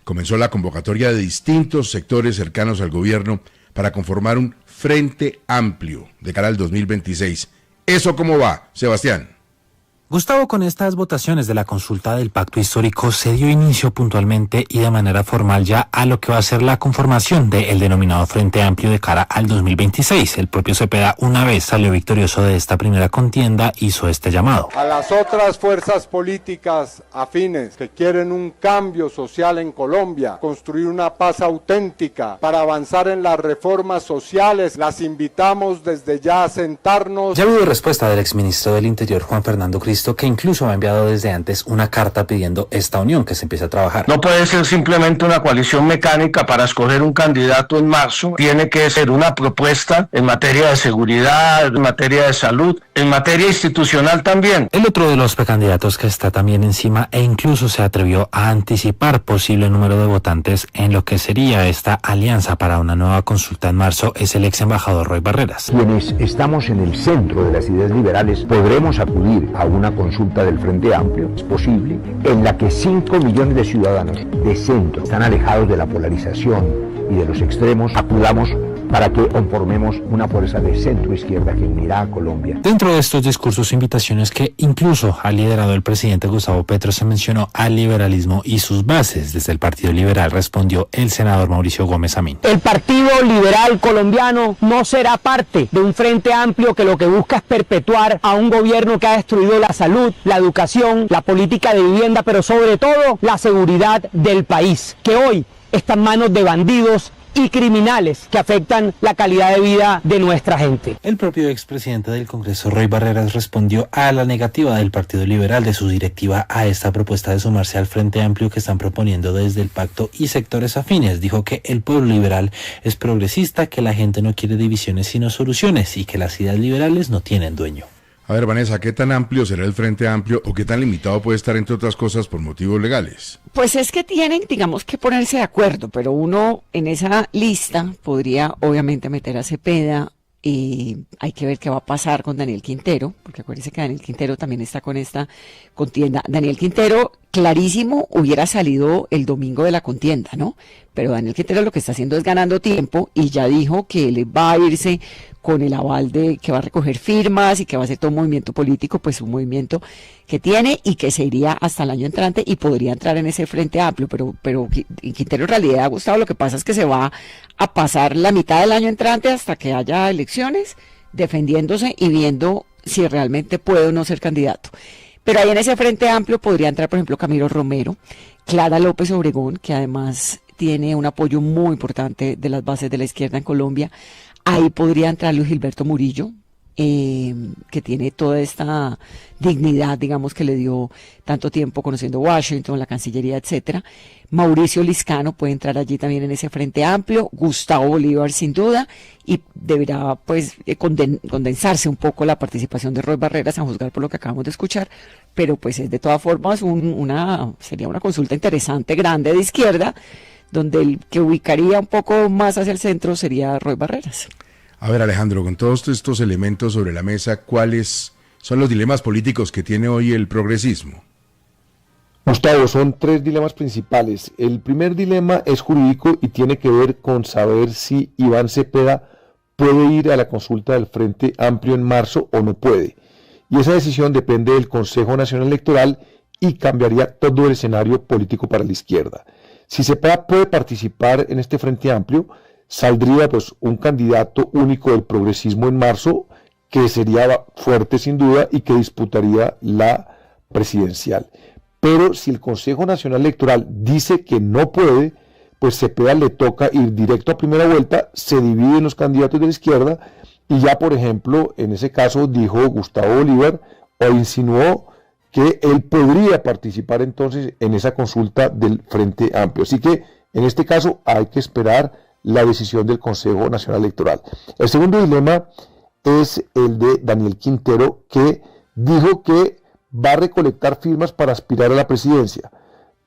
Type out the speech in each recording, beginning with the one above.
comenzó la convocatoria de distintos sectores cercanos al gobierno para conformar un frente amplio de cara al 2026. ¿Eso cómo va, Sebastián? Gustavo, con estas votaciones de la consulta del pacto histórico se dio inicio puntualmente y de manera formal ya a lo que va a ser la conformación del denominado Frente Amplio de cara al 2026. El propio Cepeda, una vez salió victorioso de esta primera contienda, hizo este llamado a las otras fuerzas políticas afines que quieren un cambio social en Colombia, construir una paz auténtica para avanzar en las reformas sociales. Las invitamos desde ya a sentarnos. Ya hubo respuesta del exministro del Interior, Juan Fernando Cristo, que incluso ha enviado desde antes una carta pidiendo esta unión, que se empiece a trabajar. No puede ser simplemente una coalición mecánica para escoger un candidato en marzo, tiene que ser una propuesta en materia de seguridad, en materia de salud, en materia institucional también. El otro de los precandidatos que está también encima e incluso se atrevió a anticipar posible número de votantes en lo que sería esta alianza para una nueva consulta en marzo es el ex embajador Roy Barreras. Quienes estamos en el centro de las ideas liberales podremos acudir a una consulta del Frente Amplio, es posible, en la que 5 millones de ciudadanos de centro están alejados de la polarización y de los extremos, acudamos para que conformemos una fuerza de centro-izquierda que unirá a Colombia. Dentro de estos discursos e invitaciones que incluso ha liderado el presidente Gustavo Petro, se mencionó al liberalismo y sus bases. Desde el Partido Liberal respondió el senador Mauricio Gómez Amín. El Partido Liberal colombiano no será parte de un Frente Amplio que lo que busca es perpetuar a un gobierno que ha destruido la salud, la educación, la política de vivienda, pero sobre todo la seguridad del país, que hoy está en manos de bandidos y criminales que afectan la calidad de vida de nuestra gente. El propio expresidente del Congreso, Roy Barreras, respondió a la negativa del Partido Liberal de su directiva a esta propuesta de sumarse al Frente Amplio que están proponiendo desde el pacto y sectores afines. Dijo que el pueblo liberal es progresista, que la gente no quiere divisiones sino soluciones y que las ideas liberales no tienen dueño. A ver, Vanessa, ¿qué tan amplio será el Frente Amplio o qué tan limitado puede estar, entre otras cosas, por motivos legales? Pues es que tienen, digamos, que ponerse de acuerdo, pero uno en esa lista podría obviamente meter a Cepeda, y hay que ver qué va a pasar con Daniel Quintero, porque acuérdense que Daniel Quintero también está con esta contienda. Daniel Quintero, clarísimo, hubiera salido el domingo de la contienda, ¿no? Pero Daniel Quintero lo que está haciendo es ganando tiempo y ya dijo que él va a irse con el aval de que va a recoger firmas y que va a hacer todo un movimiento político, pues un movimiento que tiene y que se iría hasta el año entrante y podría entrar en ese Frente Amplio, pero Quintero en realidad ha gustado, lo que pasa es que se va a pasar la mitad del año entrante hasta que haya elecciones, defendiéndose y viendo si realmente puede o no ser candidato. Pero ahí en ese Frente Amplio podría entrar, por ejemplo, Camilo Romero, Clara López Obregón, que además tiene un apoyo muy importante de las bases de la izquierda en Colombia. Ahí podría entrar Luis Gilberto Murillo, que tiene toda esta dignidad, digamos, que le dio tanto tiempo conociendo Washington, la Cancillería, etcétera. Mauricio Liscano puede entrar allí también en ese Frente Amplio, Gustavo Bolívar sin duda, y deberá pues condensarse un poco la participación de Roy Barreras, a juzgar por lo que acabamos de escuchar, pero pues es de todas formas sería una consulta interesante, grande, de izquierda, donde el que ubicaría un poco más hacia el centro sería Roy Barreras. A ver, Alejandro, con todos estos elementos sobre la mesa, ¿cuáles son los dilemas políticos que tiene hoy el progresismo? Gustavo, son 3 dilemas principales. El primer dilema es jurídico y tiene que ver con saber si Iván Cepeda puede ir a la consulta del Frente Amplio en marzo o no puede. Y esa decisión depende del Consejo Nacional Electoral y cambiaría todo el escenario político para la izquierda. Si Cepeda puede participar en este Frente Amplio, saldría pues un candidato único del progresismo en marzo, que sería fuerte sin duda y que disputaría la presidencial. Pero si el Consejo Nacional Electoral dice que no puede, pues Cepeda le toca ir directo a primera vuelta, se dividen los candidatos de la izquierda y ya, por ejemplo, en ese caso dijo Gustavo Bolívar o insinuó que él podría participar entonces en esa consulta del Frente Amplio. Así que en este caso hay que esperar la decisión del Consejo Nacional Electoral. El segundo dilema es el de Daniel Quintero, que dijo que va a recolectar firmas para aspirar a la presidencia,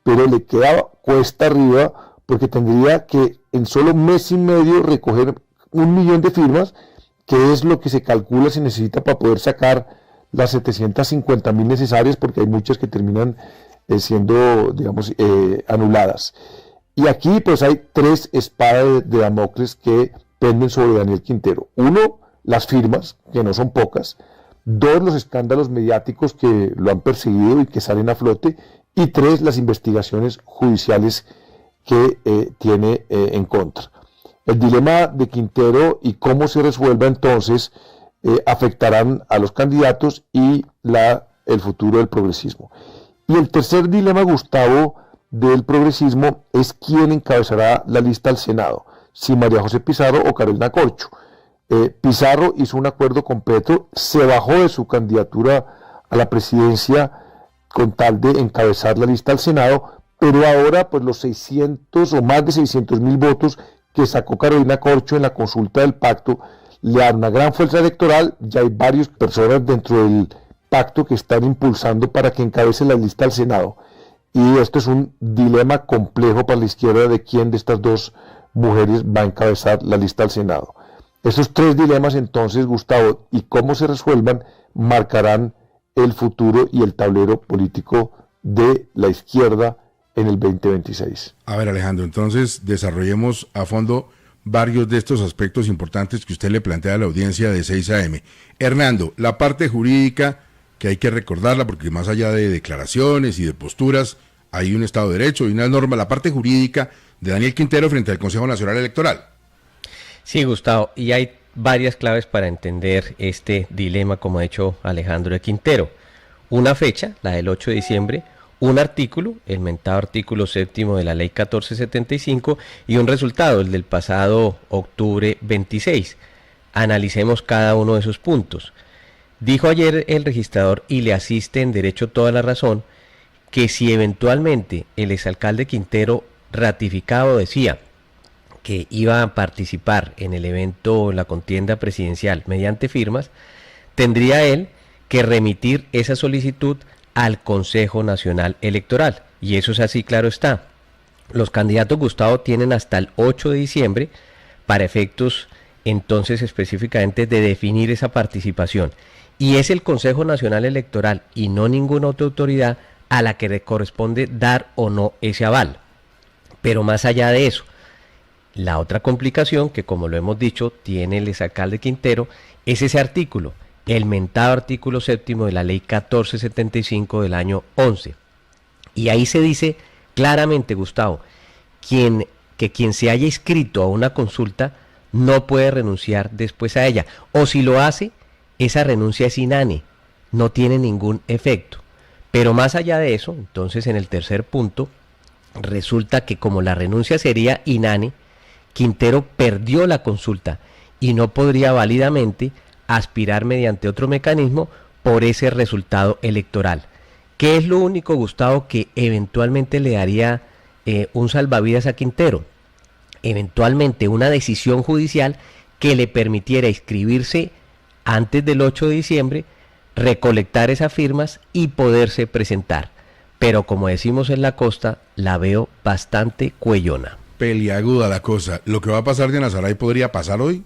pero le queda cuesta arriba porque tendría que en solo mes y medio recoger 1 millón de firmas, que es lo que se calcula se necesita para poder sacar las 750.000 necesarias, porque hay muchas que terminan siendo, digamos, anuladas. Y aquí pues hay tres espadas de Damocles que penden sobre Daniel Quintero. Uno, las firmas, que no son pocas. Dos, los escándalos mediáticos que lo han perseguido y que salen a flote. Y tres, las investigaciones judiciales que tiene en contra. El dilema de Quintero y cómo se resuelva entonces afectarán a los candidatos y el futuro del progresismo. Y el tercer dilema, Gustavo, del progresismo es quién encabezará la lista al Senado, si María José Pizarro o Carolina Corcho. Pizarro hizo un acuerdo con Petro, se bajó de su candidatura a la presidencia con tal de encabezar la lista al Senado, pero ahora pues los 600 o más de 600.000 votos que sacó Carolina Corcho en la consulta del pacto le dan una gran fuerza electoral. Ya hay varias personas dentro del pacto que están impulsando para que encabece la lista al Senado. Y esto es un dilema complejo para la izquierda de quién de estas dos mujeres va a encabezar la lista al Senado. Esos tres dilemas entonces, Gustavo, y cómo se resuelvan, marcarán el futuro y el tablero político de la izquierda en el 2026. A ver, Alejandro, entonces desarrollemos a fondo varios de estos aspectos importantes que usted le plantea a la audiencia de 6 AM. Hernando, la parte jurídica, que hay que recordarla porque más allá de declaraciones y de posturas, hay un Estado de Derecho y una norma, la parte jurídica de Daniel Quintero frente al Consejo Nacional Electoral. Sí, Gustavo, y hay varias claves para entender este dilema, como ha hecho Alejandro de Quintero. Una fecha, la del 8 de diciembre, un artículo, el mentado artículo 7º de la ley 1475, y un resultado, el del pasado octubre 26. Analicemos cada uno de esos puntos. Dijo ayer el registrador, y le asiste en derecho toda la razón, que si eventualmente el exalcalde Quintero ratificado decía que iba a participar en el evento, la contienda presidencial mediante firmas, tendría él que remitir esa solicitud al Consejo Nacional Electoral. Y eso es así, claro está. Los candidatos, Gustavo, tienen hasta el 8 de diciembre para efectos entonces específicamente de definir esa participación. Y es el Consejo Nacional Electoral y no ninguna otra autoridad a la que le corresponde dar o no ese aval. Pero más allá de eso, la otra complicación que, como lo hemos dicho, tiene el exalcalde Quintero es ese artículo, el mentado artículo 7º de la ley 1475 del año 11. Y ahí se dice claramente, Gustavo, que quien se haya inscrito a una consulta no puede renunciar después a ella, o si lo hace, esa renuncia es inane, no tiene ningún efecto. Pero más allá de eso, entonces en el tercer punto, resulta que como la renuncia sería inane, Quintero perdió la consulta y no podría válidamente aspirar mediante otro mecanismo por ese resultado electoral. ¿Qué es lo único, Gustavo, que eventualmente le daría un salvavidas a Quintero? Eventualmente una decisión judicial que le permitiera inscribirse antes del 8 de diciembre, recolectar esas firmas y poderse presentar. Pero como decimos en la costa, la veo bastante cuellona. Peliaguda la cosa. ¿Lo que va a pasar de Nazaray podría pasar hoy?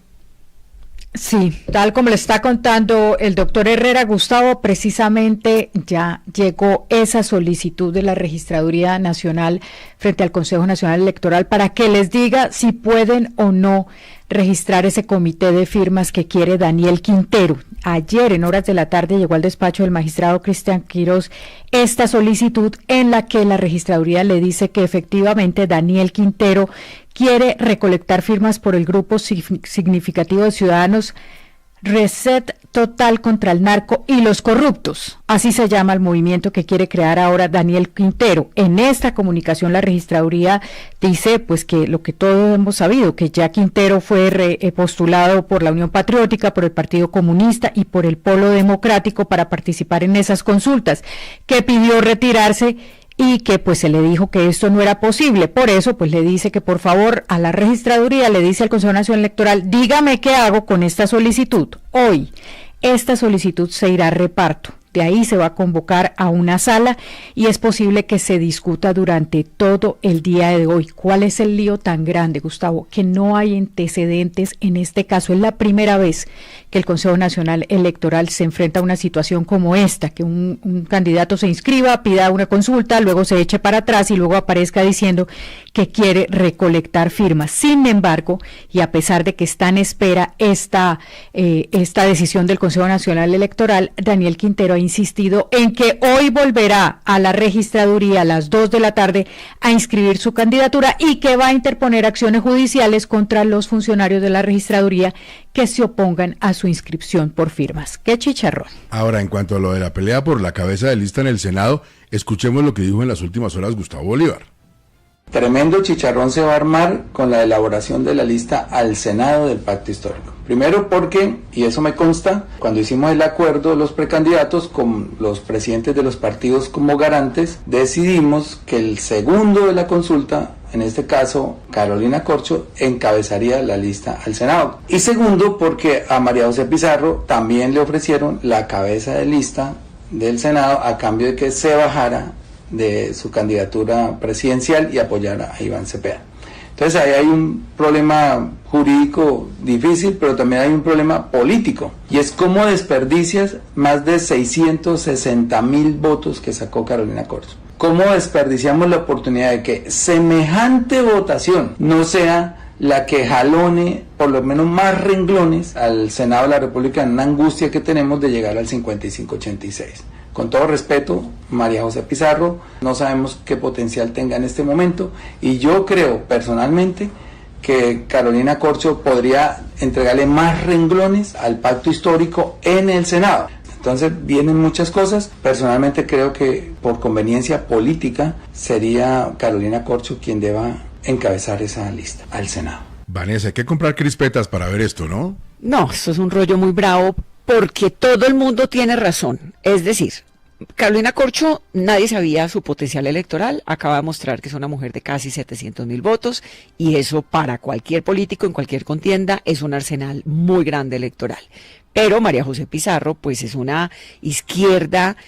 Sí, tal como le está contando el doctor Herrera, Gustavo, precisamente ya llegó esa solicitud de la Registraduría Nacional frente al Consejo Nacional Electoral para que les diga si pueden o no registrar ese comité de firmas que quiere Daniel Quintero. Ayer en horas de la tarde llegó al despacho del magistrado Cristian Quirós esta solicitud en la que la Registraduría le dice que efectivamente Daniel Quintero quiere recolectar firmas por el grupo significativo de ciudadanos Reset Total contra el Narco y los Corruptos. Así se llama el movimiento que quiere crear ahora Daniel Quintero. En esta comunicación la Registraduría dice pues que lo que todos hemos sabido, que ya Quintero fue postulado por la Unión Patriótica, por el Partido Comunista y por el Polo Democrático para participar en esas consultas, que pidió retirarse y que pues se le dijo que esto no era posible. Por eso pues le dice que por favor a la Registraduría, le dice al Consejo Nacional Electoral, dígame qué hago con esta solicitud. Hoy esta solicitud se irá a reparto. De ahí se va a convocar a una sala y es posible que se discuta durante todo el día de hoy. ¿Cuál es el lío tan grande, Gustavo? Que no hay antecedentes en este caso. Es la primera vez que el Consejo Nacional Electoral se enfrenta a una situación como esta, que un candidato se inscriba, pida una consulta, luego se eche para atrás y luego aparezca diciendo que quiere recolectar firmas. Sin embargo, y a pesar de que está en espera esta decisión del Consejo Nacional Electoral, Daniel Quintero ha insistido en que hoy volverá a la registraduría a las 2 de la tarde a inscribir su candidatura y que va a interponer acciones judiciales contra los funcionarios de la registraduría que se opongan a su inscripción por firmas. ¡Qué chicharrón! Ahora, en cuanto a lo de la pelea por la cabeza de lista en el Senado, escuchemos lo que dijo en las últimas horas Gustavo Bolívar. Tremendo chicharrón se va a armar con la elaboración de la lista al Senado del Pacto Histórico. Primero porque, y eso me consta, cuando hicimos el acuerdo los precandidatos con los presidentes de los partidos como garantes, decidimos que el segundo de la consulta, en este caso Carolina Corcho, encabezaría la lista al Senado. Y segundo porque a María José Pizarro también le ofrecieron la cabeza de lista del Senado a cambio de que se bajara de su candidatura presidencial y apoyara a Iván Cepeda. Entonces ahí hay un problema jurídico difícil, pero también hay un problema político, y es cómo desperdicias más de 660,000 votos que sacó Carolina Corcho. ¿Cómo desperdiciamos la oportunidad de que semejante votación no sea la que jalone por lo menos más renglones al Senado de la República en una angustia que tenemos de llegar al 55-86? Con todo respeto, María José Pizarro, no sabemos qué potencial tenga en este momento, y yo creo personalmente que Carolina Corcho podría entregarle más renglones al pacto histórico en el Senado. Entonces vienen muchas cosas. Personalmente creo que por conveniencia política sería Carolina Corcho quien deba encabezar esa lista al Senado. Vanessa, hay que comprar crispetas para ver esto, ¿no? No, esto es un rollo muy bravo porque todo el mundo tiene razón. Es decir, Carolina Corcho, nadie sabía su potencial electoral, acaba de mostrar que es una mujer de casi 700,000 votos y eso para cualquier político en cualquier contienda es un arsenal muy grande electoral. Pero María José Pizarro pues es una izquierda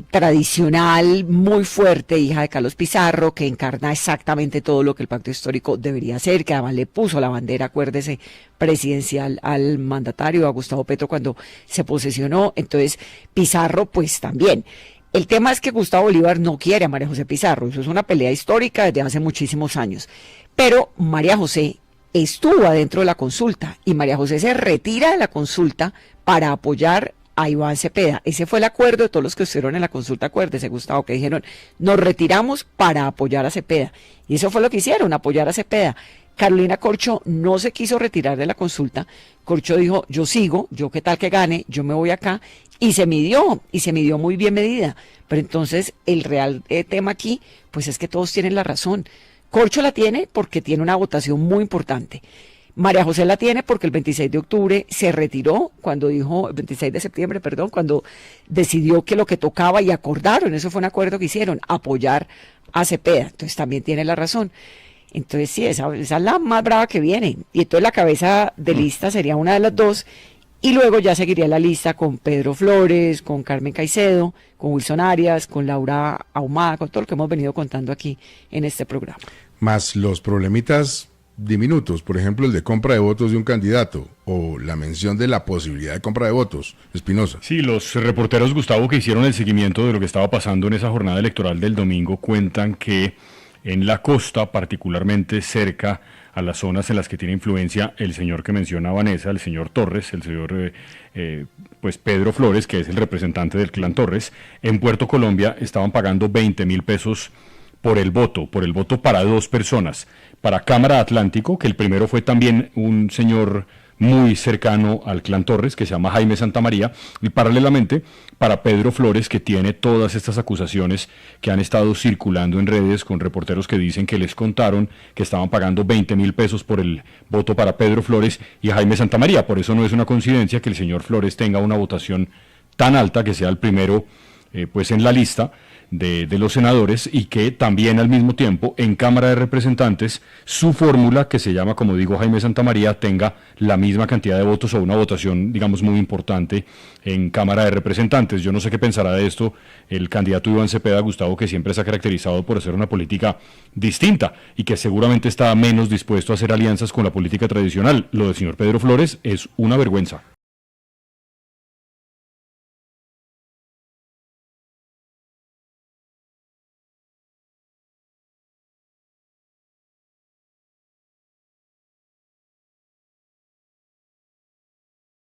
tradicional muy fuerte, hija de Carlos Pizarro, que encarna exactamente todo lo que el pacto histórico debería ser, que además le puso la bandera, acuérdese, presidencial al mandatario, a Gustavo Petro cuando se posesionó. Entonces Pizarro pues también. El tema es que Gustavo Bolívar no quiere a María José Pizarro, eso es una pelea histórica desde hace muchísimos años, pero María José estuvo adentro de la consulta y María José se retira de la consulta para apoyar a Iván Cepeda. Ese fue el acuerdo de todos los que estuvieron en la consulta, acuérdese, Gustavo, que dijeron, nos retiramos para apoyar a Cepeda. Y eso fue lo que hicieron, apoyar a Cepeda. Carolina Corcho no se quiso retirar de la consulta. Corcho dijo, yo sigo, yo qué tal que gane, yo me voy acá. Y se midió muy bien medida. Pero entonces el real tema aquí, pues es que todos tienen la razón. Corcho la tiene porque tiene una votación muy importante. María José la tiene porque el 26 de octubre se retiró, el 26 de septiembre, cuando decidió que lo que tocaba y acordaron, eso fue un acuerdo que hicieron, apoyar a Cepeda. Entonces también tiene la razón. Entonces sí, esa es la más brava que viene. Y entonces la cabeza de lista sería una de las dos. Y luego ya seguiría la lista con Pedro Flores, con Carmen Caicedo, con Wilson Arias, con Laura Ahumada, con todo lo que hemos venido contando aquí en este programa. Más los problemitas diminutos, por ejemplo, el de compra de votos de un candidato o la mención de la posibilidad de compra de votos. Espinosa. Sí, los reporteros, Gustavo, que hicieron el seguimiento de lo que estaba pasando en esa jornada electoral del domingo cuentan que en la costa, particularmente cerca a las zonas en las que tiene influencia el señor que menciona Vanessa, el señor Torres, el señor pues Pedro Flores, que es el representante del clan Torres, en Puerto Colombia estaban pagando 20,000 pesos por el voto para 2 personas. Para Cámara Atlántico, que el primero fue también un señor muy cercano al clan Torres, que se llama Jaime Santamaría, y paralelamente para Pedro Flores, que tiene todas estas acusaciones que han estado circulando en redes con reporteros que dicen que les contaron que estaban pagando 20,000 pesos por el voto para Pedro Flores y Jaime Santamaría. Por eso no es una coincidencia que el señor Flores tenga una votación tan alta, que sea el primero pues en la lista. de los senadores, y que también al mismo tiempo en Cámara de Representantes su fórmula, que se llama, como dijo Jaime Santamaría, tenga la misma cantidad de votos o una votación, digamos, muy importante en Cámara de Representantes. Yo no sé qué pensará de esto el candidato Iván Cepeda, Gustavo, que siempre se ha caracterizado por hacer una política distinta y que seguramente está menos dispuesto a hacer alianzas con la política tradicional. Lo del señor Pedro Flores es una vergüenza.